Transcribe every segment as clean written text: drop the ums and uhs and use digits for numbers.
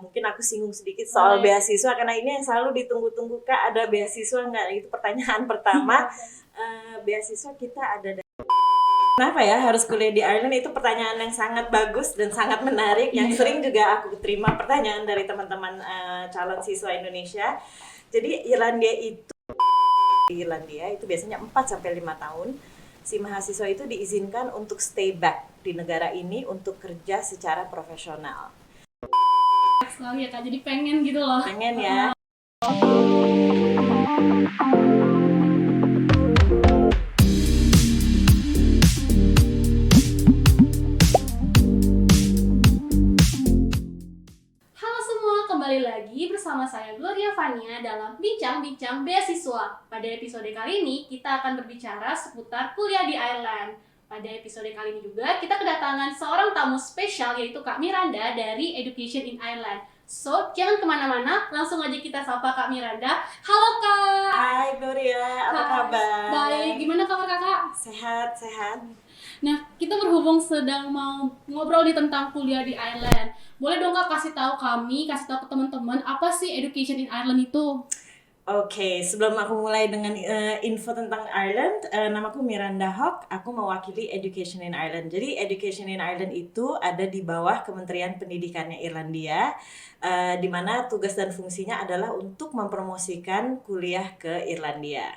Mungkin aku singgung sedikit soal beasiswa karena ini yang selalu ditunggu-tunggu, Kak, ada beasiswa nggak? Itu pertanyaan pertama. Beasiswa kita ada. Kenapa ya harus kuliah di Ireland? Itu pertanyaan yang sangat bagus dan sangat menarik yang sering juga aku terima pertanyaan dari teman-teman calon siswa Indonesia. Jadi Irlandia itu biasanya 4 sampai 5 tahun. Si mahasiswa itu diizinkan untuk stay back di negara ini untuk kerja secara profesional. Sekali ya Kak, jadi pengen gitu loh. Pengen ya. Halo semua, kembali lagi bersama saya Gloria Vania dalam Bincang-Bincang Beasiswa. Pada episode kali ini kita akan berbicara seputar kuliah di Ireland. Pada episode kali ini juga kita kedatangan seorang tamu spesial yaitu Kak Miranda dari Education in Ireland. So, jangan kemana-mana, langsung aja kita sapa Kak Miranda. Halo Kak! Hai Gloria, apa kabar? Baik, gimana kabar Kakak? Sehat, sehat. Nah, kita berhubung sedang mau ngobrol tentang kuliah di Ireland. Boleh dong Kak kasih tahu ke teman-teman apa sih Education in Ireland itu? Oke, sebelum aku mulai dengan info tentang Ireland, namaku Miranda Hawk, aku mewakili Education in Ireland. Jadi Education in Ireland itu ada di bawah Kementerian Pendidikannya Irlandia, di mana tugas dan fungsinya adalah untuk mempromosikan kuliah ke Irlandia.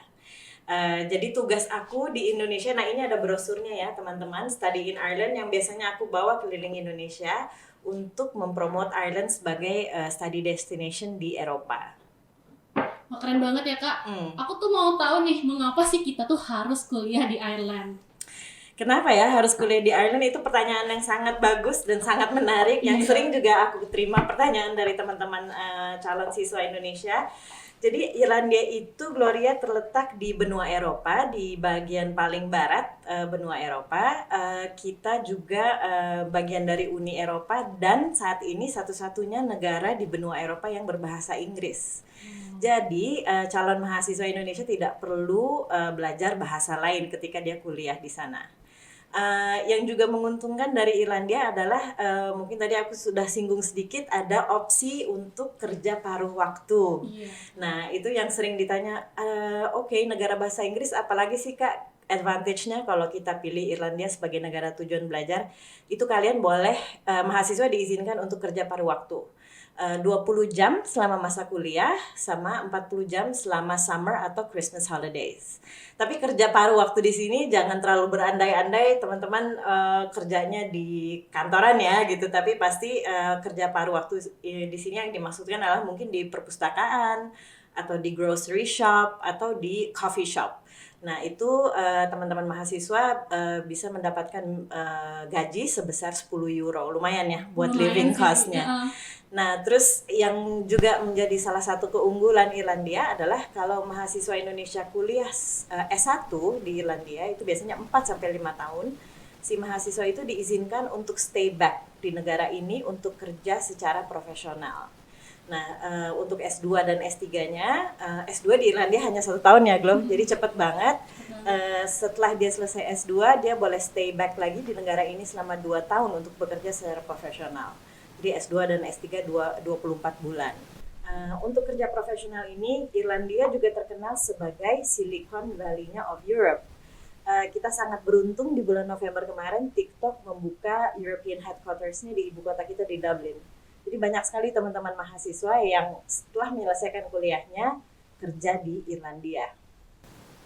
Jadi tugas aku di Indonesia, nah ini ada brosurnya ya teman-teman, Study in Ireland yang biasanya aku bawa keliling Indonesia untuk mempromot Ireland sebagai study destination di Eropa. Wah, keren banget ya Kak. Aku tuh mau tahu nih, mengapa sih kita tuh harus kuliah di Ireland? Kenapa ya harus kuliah di Ireland? Itu pertanyaan yang sangat bagus dan sangat menarik yang sering juga aku terima pertanyaan dari teman-teman calon siswa Indonesia. Jadi Irlandia itu, Gloria, terletak di benua Eropa, di bagian paling barat benua Eropa. Kita juga bagian dari Uni Eropa dan saat ini satu-satunya negara di benua Eropa yang berbahasa Inggris. Jadi calon mahasiswa Indonesia tidak perlu belajar bahasa lain ketika dia kuliah di sana. Yang juga menguntungkan dari Irlandia adalah mungkin tadi aku sudah singgung sedikit, ada opsi untuk kerja paruh waktu. Nah itu yang sering ditanya, oke, negara bahasa Inggris apalagi sih Kak advantage-nya kalau kita pilih Irlandia sebagai negara tujuan belajar, itu kalian boleh mahasiswa diizinkan untuk kerja paruh waktu. 20 jam selama masa kuliah sama 40 jam selama summer atau Christmas holidays. Tapi kerja paruh waktu di sini jangan terlalu berandai-andai teman-teman kerjanya di kantoran ya gitu, tapi pasti kerja paruh waktu di sini yang dimaksudkan adalah mungkin di perpustakaan atau di grocery shop atau di coffee shop. Nah itu teman-teman mahasiswa bisa mendapatkan gaji sebesar 10 euro, lumayan ya buat living cost-nya. Nah terus yang juga menjadi salah satu keunggulan Irlandia adalah kalau mahasiswa Indonesia kuliah S1 di Irlandia itu biasanya 4 sampai 5 tahun, si mahasiswa itu diizinkan untuk stay back di negara ini untuk kerja secara profesional. Nah, untuk S2 dan S3-nya, S2 di Irlandia hanya 1 tahun ya, Glo. Jadi cepet banget. Setelah dia selesai S2, dia boleh stay back lagi di negara ini selama 2 tahun untuk bekerja secara profesional. Jadi S2 dan S3 24 bulan. Untuk kerja profesional ini, Irlandia juga terkenal sebagai Silicon Valley-nya of Europe. Kita sangat beruntung di bulan November kemarin TikTok membuka European Headquarters-nya di ibu kota kita di Dublin. Jadi banyak sekali teman-teman mahasiswa yang setelah menyelesaikan kuliahnya kerja di Irlandia.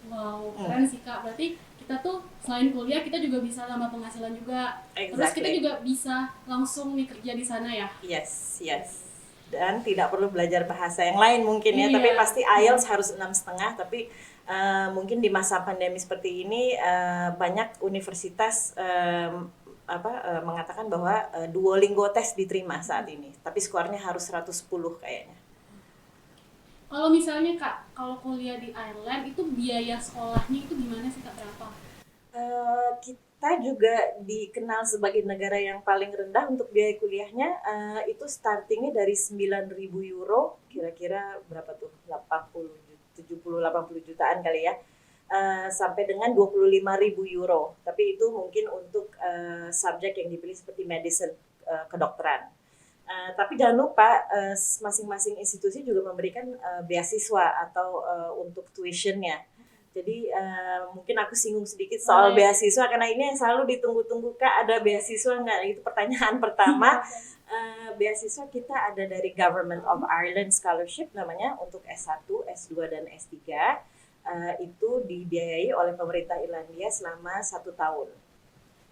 Wow, keren sih Kak. Berarti kita tuh selain kuliah kita juga bisa tambah penghasilan juga. Exactly. Terus kita juga bisa langsung nih kerja di sana ya. Yes. Dan tidak perlu belajar bahasa yang lain mungkin ya, tapi pasti IELTS harus 6,5. Tapi mungkin di masa pandemi seperti ini banyak universitas mengatakan bahwa Duolingo test diterima saat ini, tapi skornya harus 110 kayaknya. Kalau misalnya Kak, kalau kuliah di Ireland itu biaya sekolahnya itu gimana sih Kak, berapa? Kita juga dikenal sebagai negara yang paling rendah untuk biaya kuliahnya. Itu startingnya dari 9.000 euro, kira-kira berapa tuh, 70-80 jutaan kali ya, sampai dengan 25.000 euro. Tapi itu mungkin untuk subjek yang dipilih seperti medicine, kedokteran. Tapi jangan lupa masing-masing institusi juga memberikan beasiswa atau untuk tuitionnya. Jadi mungkin aku singgung sedikit soal beasiswa karena ini yang selalu ditunggu-tunggu, Kak, ada beasiswa nggak? Itu pertanyaan pertama. Beasiswa kita ada dari Government of Ireland Scholarship namanya untuk S1, S2, dan S3. Itu dibiayai oleh pemerintah Irlandia selama 1 tahun.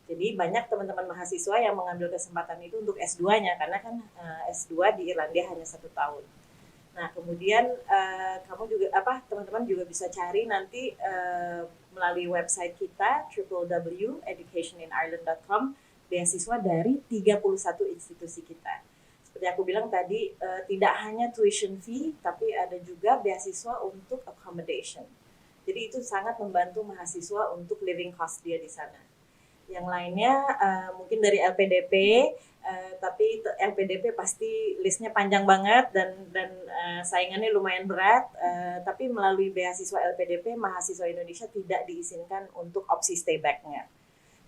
Jadi banyak teman-teman mahasiswa yang mengambil kesempatan itu untuk S2-nya karena kan S2 di Irlandia hanya 1 tahun. Nah kemudian teman-teman juga bisa cari nanti melalui website kita www.educationinireland.com beasiswa dari 31 institusi kita. Seperti aku bilang tadi, tidak hanya tuition fee tapi ada juga beasiswa untuk accommodation. Jadi itu sangat membantu mahasiswa untuk living cost dia di sana. Yang lainnya mungkin dari LPDP, tapi LPDP pasti listnya panjang banget dan saingannya lumayan berat. Tapi melalui beasiswa LPDP, mahasiswa Indonesia tidak diizinkan untuk opsi stay back-nya.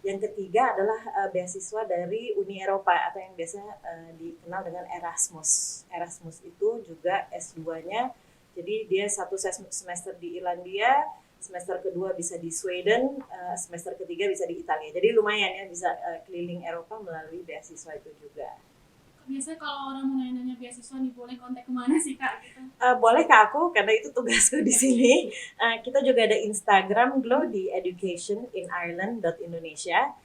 Yang ketiga adalah beasiswa dari Uni Eropa atau yang biasanya dikenal dengan Erasmus. Erasmus itu juga S2-nya, jadi dia 1 semester di Irlandia, semester kedua bisa di Sweden, semester ketiga bisa di Italia. Jadi lumayan ya bisa keliling Eropa melalui beasiswa itu juga. Biasanya kalau orang mau nanya-nanya beasiswa nih, boleh kontak kemana sih, Kak? Gitu. Boleh ke aku karena itu tugasku di sini. Kita juga ada Instagram Glow di educationinireland.indonesia.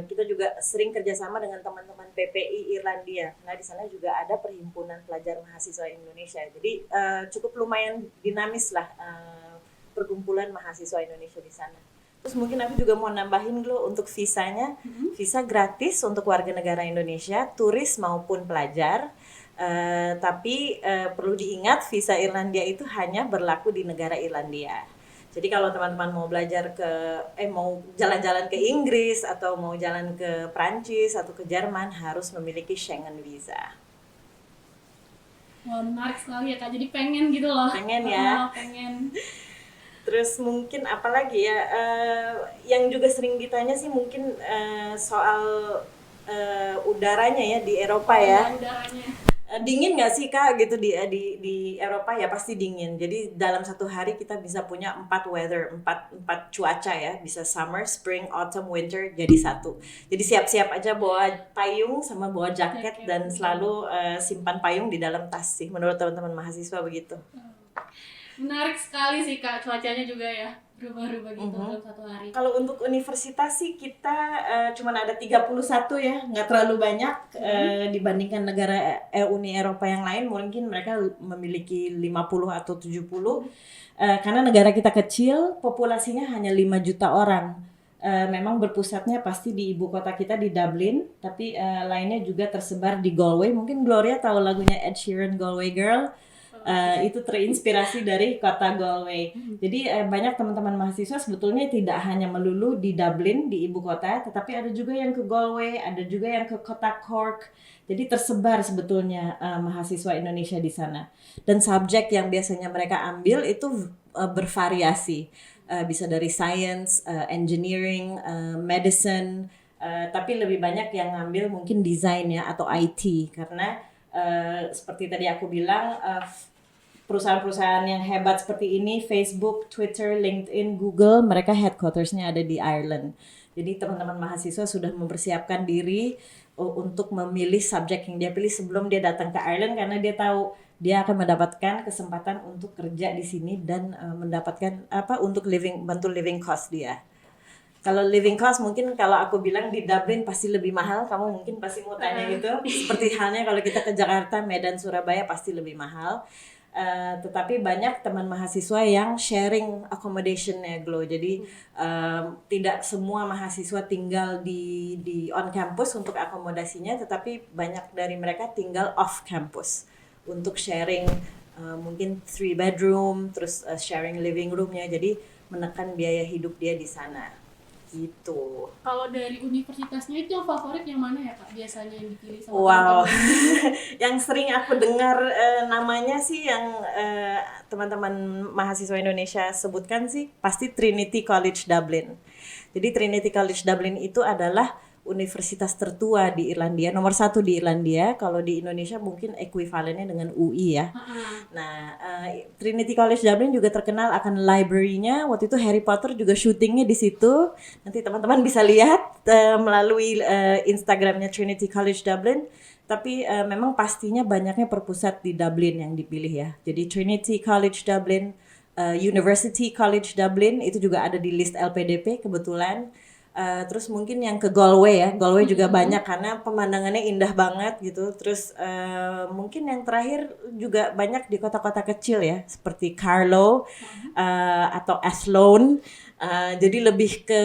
Kita juga sering kerjasama dengan teman-teman PPI Irlandia. Nah di sana juga ada perhimpunan pelajar mahasiswa Indonesia. Jadi cukup lumayan dinamis lah perkumpulan mahasiswa Indonesia di sana. Terus mungkin aku juga mau nambahin dulu untuk visanya. Visa gratis untuk warga negara Indonesia, turis maupun pelajar. Tapi perlu diingat visa Irlandia itu hanya berlaku di negara Irlandia. Jadi kalau teman-teman mau belajar mau jalan-jalan ke Inggris atau mau jalan ke Prancis atau ke Jerman harus memiliki Schengen visa. Wah, menarik sekali ya, Kak. Jadi pengen gitu loh. Pengen ya. Pengen. Terus mungkin apa lagi ya, yang juga sering ditanya sih mungkin soal udaranya ya di Eropa ya. Udaranya. Dingin nggak sih Kak gitu di Eropa? Ya pasti dingin. Jadi dalam 1 hari kita bisa punya 4 cuaca ya, bisa summer, spring, autumn, winter jadi 1. Jadi siap-siap aja bawa payung sama bawa jaket dan selalu simpan payung di dalam tas sih. Menurut teman-teman mahasiswa begitu. Menarik sekali sih Kak, cuacanya juga ya berubah-ubah gitu dalam 1 hari. Kalau untuk universitas sih kita cuma ada 31 ya, nggak terlalu banyak dibandingkan negara Uni Eropa yang lain. Mungkin mereka memiliki 50 atau 70 karena negara kita kecil, populasinya hanya 5 juta orang. Memang berpusatnya pasti di ibu kota kita di Dublin, tapi lainnya juga tersebar di Galway. Mungkin Gloria tahu lagunya Ed Sheeran, Galway Girl. Itu terinspirasi dari kota Galway. Jadi banyak teman-teman mahasiswa sebetulnya tidak hanya melulu di Dublin, di ibu kota, tetapi ada juga yang ke Galway, ada juga yang ke kota Cork. Jadi tersebar sebetulnya mahasiswa Indonesia di sana. Dan subjek yang biasanya mereka ambil itu bervariasi. Bisa dari science, engineering, medicine, tapi lebih banyak yang ngambil mungkin desain ya atau IT karena seperti tadi aku bilang perusahaan-perusahaan yang hebat seperti ini, Facebook, Twitter, LinkedIn, Google, mereka headquarters-nya ada di Ireland. Jadi teman-teman mahasiswa sudah mempersiapkan diri untuk memilih subjek yang dia pilih sebelum dia datang ke Ireland karena dia tahu dia akan mendapatkan kesempatan untuk kerja di sini dan mendapatkan untuk bantu living cost dia. Kalau living cost mungkin kalau aku bilang di Dublin pasti lebih mahal, kamu mungkin pasti mau tanya gitu. Seperti halnya kalau kita ke Jakarta, Medan, Surabaya pasti lebih mahal. Tetapi banyak teman mahasiswa yang sharing accommodation-nya Glow. Jadi tidak semua mahasiswa tinggal di on campus untuk akomodasinya, tetapi banyak dari mereka tinggal off campus untuk sharing mungkin 3 bedroom, terus sharing living room-nya. Jadi menekan biaya hidup dia di sana. Gitu. Kalau dari universitasnya itu yang favorit yang mana ya Kak biasanya yang dipilih sama Wow. teman-teman? Yang sering aku dengar namanya sih yang teman-teman mahasiswa Indonesia sebutkan sih pasti Trinity College Dublin. Jadi Trinity College Dublin itu adalah universitas tertua di Irlandia, nomor 1 di Irlandia. Kalau di Indonesia mungkin ekuivalennya dengan UI ya. Nah, Trinity College Dublin juga terkenal akan library-nya. Waktu itu Harry Potter juga syutingnya di situ. Nanti teman-teman bisa lihat melalui Instagramnya Trinity College Dublin. Tapi memang pastinya banyaknya perpusat di Dublin yang dipilih ya. Jadi Trinity College Dublin, University College Dublin itu juga ada di list LPDP kebetulan. Terus mungkin yang ke Galway ya, Galway juga banyak karena pemandangannya indah banget gitu. Terus mungkin yang terakhir juga banyak di kota-kota kecil ya, seperti Carlow atau Athlone. Jadi lebih ke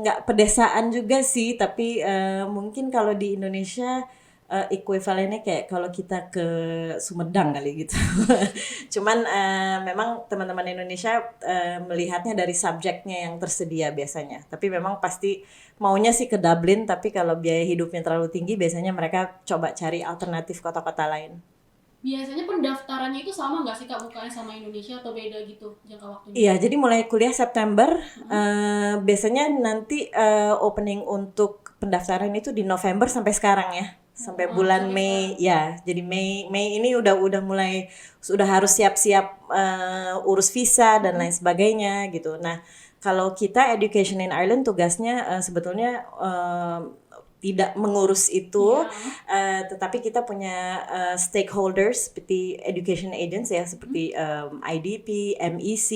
nggak pedesaan juga sih, tapi mungkin kalau di Indonesia equivalennya kayak kalau kita ke Sumedang kali gitu. Cuman memang teman-teman Indonesia melihatnya dari subjeknya yang tersedia biasanya. Tapi memang pasti maunya sih ke Dublin, tapi kalau biaya hidupnya terlalu tinggi biasanya mereka coba cari alternatif kota-kota lain. Biasanya pendaftarannya itu sama nggak sih Kak, bukannya sama Indonesia atau beda gitu jangka waktunya? Iya, jadi mulai kuliah September, biasanya nanti opening untuk pendaftaran itu di November sampai sekarang ya. Sampai bulan Mei ya. Jadi Mei ini udah mulai sudah harus siap-siap urus visa dan lain sebagainya gitu. Nah, kalau kita Education in Ireland tugasnya sebetulnya tidak mengurus itu, tetapi kita punya stakeholders seperti education agents ya, seperti IDP, MEC,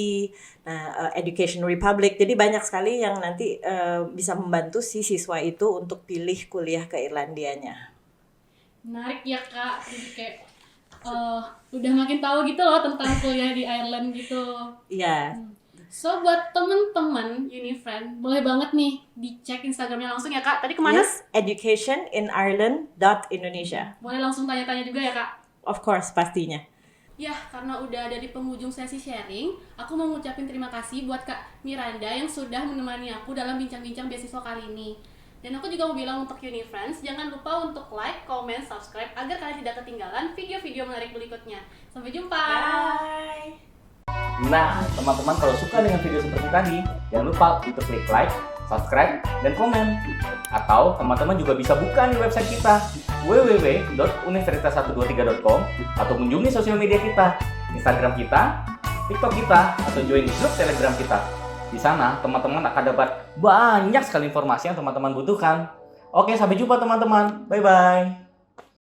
Education Republic. Jadi banyak sekali yang nanti bisa membantu si siswa itu untuk pilih kuliah ke Irlandianya. Menarik ya Kak, jadi kayak udah makin tahu gitu loh tentang kuliah di Ireland gitu. Iya. So buat temen-temen Unifriend, boleh banget nih dicek Instagramnya langsung ya Kak. Tadi kemana? Yes, educationinireland.indonesia. Boleh langsung tanya-tanya juga ya Kak? Of course, pastinya. Ya, karena udah ada di penghujung sesi sharing, aku mau ngucapin terima kasih buat Kak Miranda yang sudah menemani aku dalam bincang-bincang beasiswa kali ini. Dan aku juga mau bilang untuk Unifriends, jangan lupa untuk like, comment, subscribe agar kalian tidak ketinggalan video-video menarik berikutnya. Sampai jumpa! Bye! Nah, teman-teman kalau suka dengan video seperti tadi, jangan lupa untuk klik like, subscribe, dan komen. Atau teman-teman juga bisa buka nih website kita www.universitas123.com atau kunjungi sosial media kita, Instagram kita, TikTok kita, atau join grup Telegram kita. Di sana teman-teman akan dapat banyak sekali informasi yang teman-teman butuhkan. Oke, sampai jumpa teman-teman. Bye-bye.